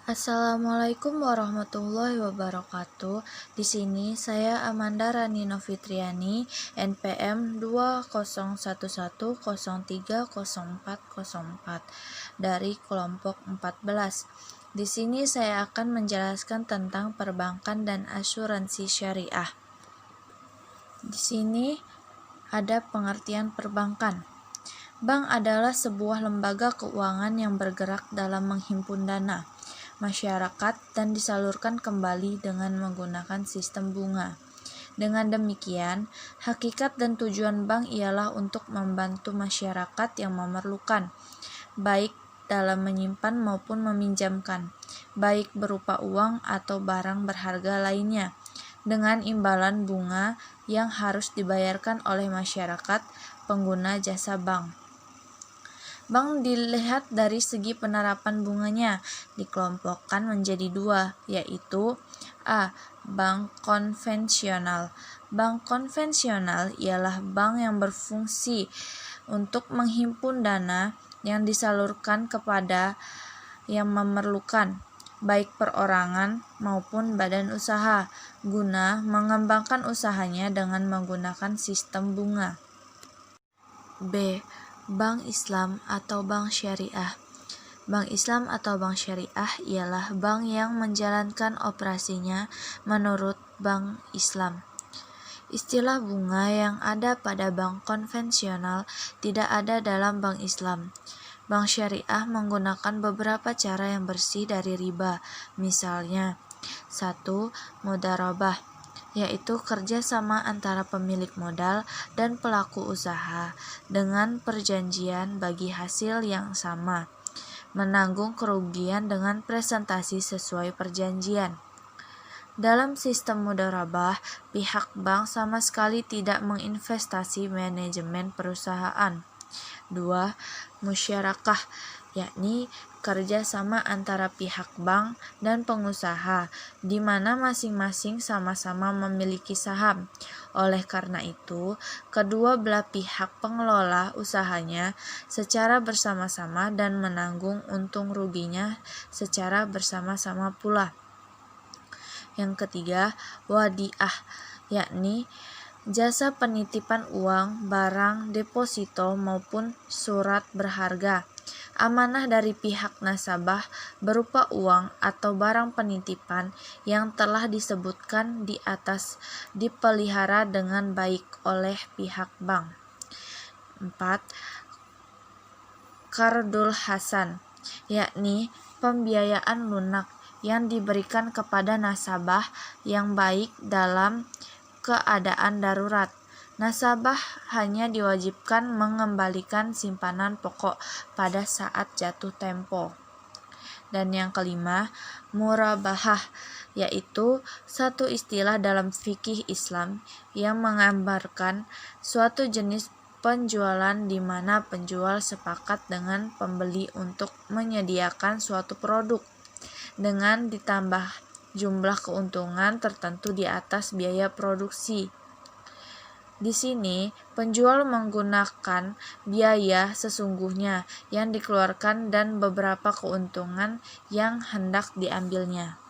Assalamualaikum warahmatullahi wabarakatuh. Di sini saya Amanda Rani Novitriani, NPM 20110304004 dari kelompok 14. Di sini saya akan menjelaskan tentang perbankan dan asuransi syariah. Di sini ada pengertian perbankan. Bank adalah sebuah lembaga keuangan yang bergerak dalam menghimpun dana masyarakat dan disalurkan kembali dengan menggunakan sistem bunga. Dengan demikian, hakikat dan tujuan bank ialah untuk membantu masyarakat yang memerlukan, baik dalam menyimpan maupun meminjamkan, baik berupa uang atau barang berharga lainnya, dengan imbalan bunga yang harus dibayarkan oleh masyarakat pengguna jasa bank. Bank dilihat dari segi penerapan bunganya, dikelompokkan menjadi dua, yaitu A. Bank konvensional. Bank konvensional ialah bank yang berfungsi untuk menghimpun dana yang disalurkan kepada yang memerlukan, baik perorangan maupun badan usaha, guna mengembangkan usahanya dengan menggunakan sistem bunga. B. Bank Islam atau Bank Syariah. Bank Islam atau Bank Syariah ialah bank yang menjalankan operasinya menurut Bank Islam. Istilah bunga yang ada pada bank konvensional tidak ada dalam Bank Islam. Bank Syariah menggunakan beberapa cara yang bersih dari riba, misalnya 1. Mudharabah, yaitu kerjasama antara pemilik modal dan pelaku usaha dengan perjanjian bagi hasil yang sama, menanggung kerugian dengan presentasi sesuai perjanjian. Dalam sistem mudharabah, pihak bank sama sekali tidak menginvestasi manajemen perusahaan. 2. Musyarakah, yakni kerja sama antara pihak bank dan pengusaha, di mana masing-masing sama-sama memiliki saham. Oleh karena itu, kedua belah pihak pengelola usahanya secara bersama-sama dan menanggung untung ruginya secara bersama-sama pula. Yang ketiga, wadiah, yakni jasa penitipan uang, barang, deposito maupun surat berharga, amanah dari pihak nasabah berupa uang atau barang penitipan yang telah disebutkan di atas dipelihara dengan baik oleh pihak bank. 4. Qardul Hasan, yakni pembiayaan lunak yang diberikan kepada nasabah yang baik dalam keadaan darurat. Nasabah hanya diwajibkan mengembalikan simpanan pokok pada saat jatuh tempo. Dan yang kelima, murabahah, yaitu satu istilah dalam fikih Islam yang menggambarkan suatu jenis penjualan di mana penjual sepakat dengan pembeli untuk menyediakan suatu produk dengan ditambah jumlah keuntungan tertentu di atas biaya produksi. Di sini, penjual menggunakan biaya sesungguhnya yang dikeluarkan dan beberapa keuntungan yang hendak diambilnya.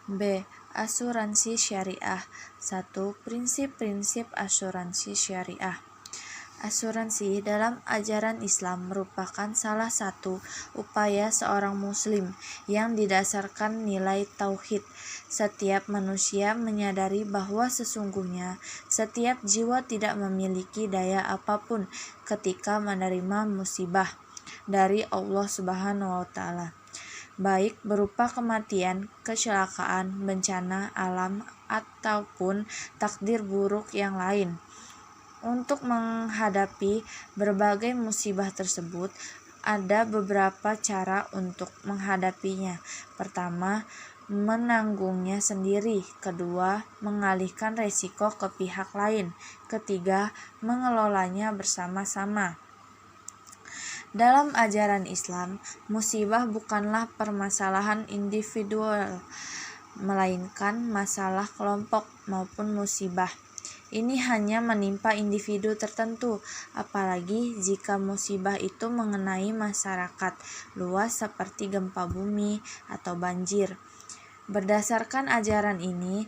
B. Asuransi syariah. 1. Prinsip-prinsip asuransi syariah. Asuransi dalam ajaran Islam merupakan salah satu upaya seorang muslim yang didasarkan nilai tauhid. Setiap manusia menyadari bahwa sesungguhnya setiap jiwa tidak memiliki daya apapun ketika menerima musibah dari Allah Subhanahu wa taala, baik berupa kematian, kecelakaan, bencana alam ataupun takdir buruk yang lain. Untuk menghadapi berbagai musibah tersebut, ada beberapa cara untuk menghadapinya. Pertama, menanggungnya sendiri. Kedua, mengalihkan resiko ke pihak lain. Ketiga, mengelolanya bersama-sama. Dalam ajaran Islam, musibah bukanlah permasalahan individual, melainkan masalah kelompok maupun musibah ini hanya menimpa individu tertentu, apalagi jika musibah itu mengenai masyarakat luas seperti gempa bumi atau banjir. Berdasarkan ajaran ini,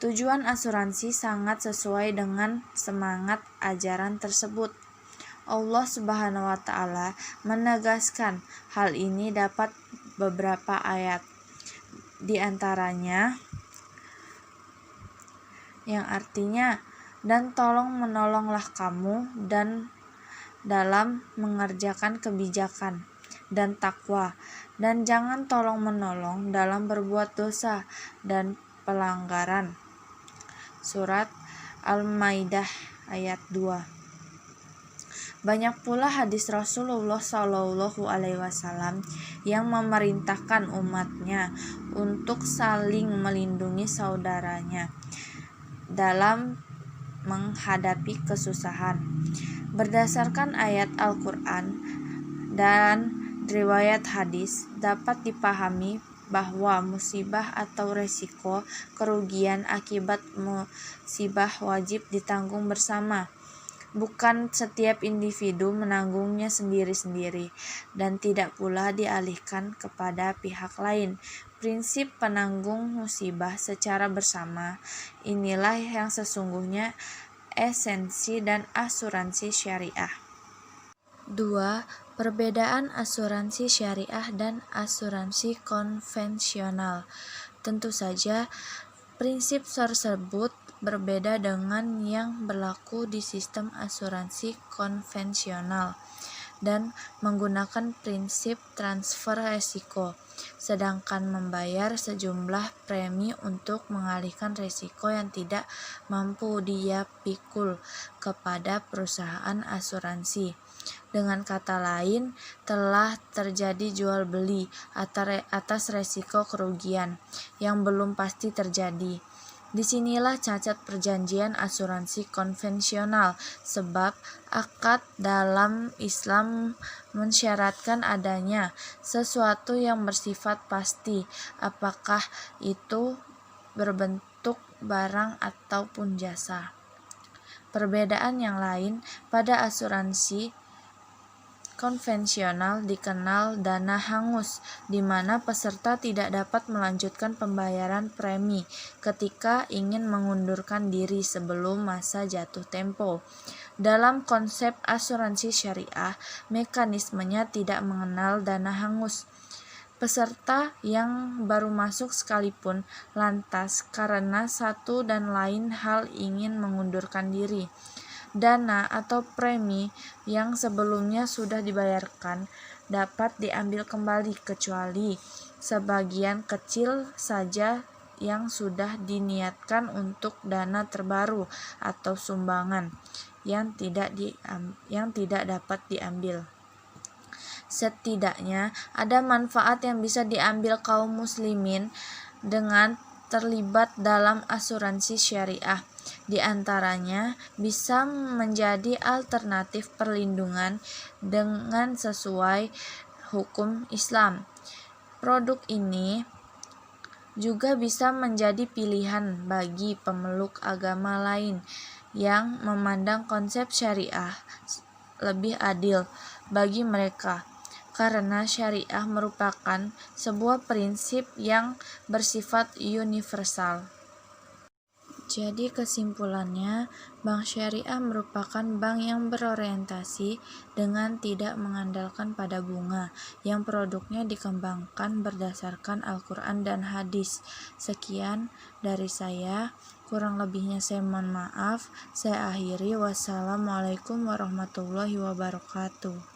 tujuan asuransi sangat sesuai dengan semangat ajaran tersebut. Allah Subhanahu wa Ta'ala menegaskan hal ini dapat beberapa ayat. Di antaranya yang artinya, dan tolong menolonglah kamu dan dalam mengerjakan kebijakan dan takwa, dan jangan tolong menolong dalam berbuat dosa dan pelanggaran. Surat Al-Maidah ayat 2. Banyak pula hadis Rasulullah SAW yang memerintahkan umatnya untuk saling melindungi saudaranya dalam menghadapi kesusahan. Berdasarkan ayat Al-Quran dan riwayat hadis, dapat dipahami bahwa musibah atau resiko kerugian akibat musibah wajib ditanggung bersama. Bukan setiap individu menanggungnya sendiri-sendiri dan tidak pula dialihkan kepada pihak lain. Prinsip penanggung musibah secara bersama inilah yang sesungguhnya esensi dan asuransi syariah. 2. Perbedaan asuransi syariah dan asuransi konvensional. Tentu saja, prinsip tersebut berbeda dengan yang berlaku di sistem asuransi konvensional dan menggunakan prinsip transfer risiko, sedangkan membayar sejumlah premi untuk mengalihkan risiko yang tidak mampu dia pikul kepada perusahaan asuransi. Dengan kata lain, telah terjadi jual beli atas risiko kerugian yang belum pasti terjadi. Disinilah cacat perjanjian asuransi konvensional, sebab akad dalam Islam mensyaratkan adanya sesuatu yang bersifat pasti, apakah itu berbentuk barang ataupun jasa. Perbedaan yang lain pada asuransi konvensional dikenal dana hangus, di mana peserta tidak dapat melanjutkan pembayaran premi ketika ingin mengundurkan diri sebelum masa jatuh tempo. Dalam konsep asuransi syariah, mekanismenya tidak mengenal dana hangus. Peserta yang baru masuk sekalipun lantas karena satu dan lain hal ingin mengundurkan diri, dana atau premi yang sebelumnya sudah dibayarkan dapat diambil kembali kecuali sebagian kecil saja yang sudah diniatkan untuk dana terbaru atau sumbangan yang tidak dapat diambil. Setidaknya ada manfaat yang bisa diambil kaum muslimin dengan terlibat dalam asuransi syariah. Di antaranya bisa menjadi alternatif perlindungan dengan sesuai hukum Islam. Produk ini juga bisa menjadi pilihan bagi pemeluk agama lain yang memandang konsep syariah lebih adil bagi mereka, karena syariah merupakan sebuah prinsip yang bersifat universal. Jadi kesimpulannya, bank syariah merupakan bank yang berorientasi dengan tidak mengandalkan pada bunga, yang produknya dikembangkan berdasarkan Al-Quran dan hadis. Sekian dari saya, kurang lebihnya saya mohon maaf. Saya akhiri, wassalamualaikum warahmatullahi wabarakatuh.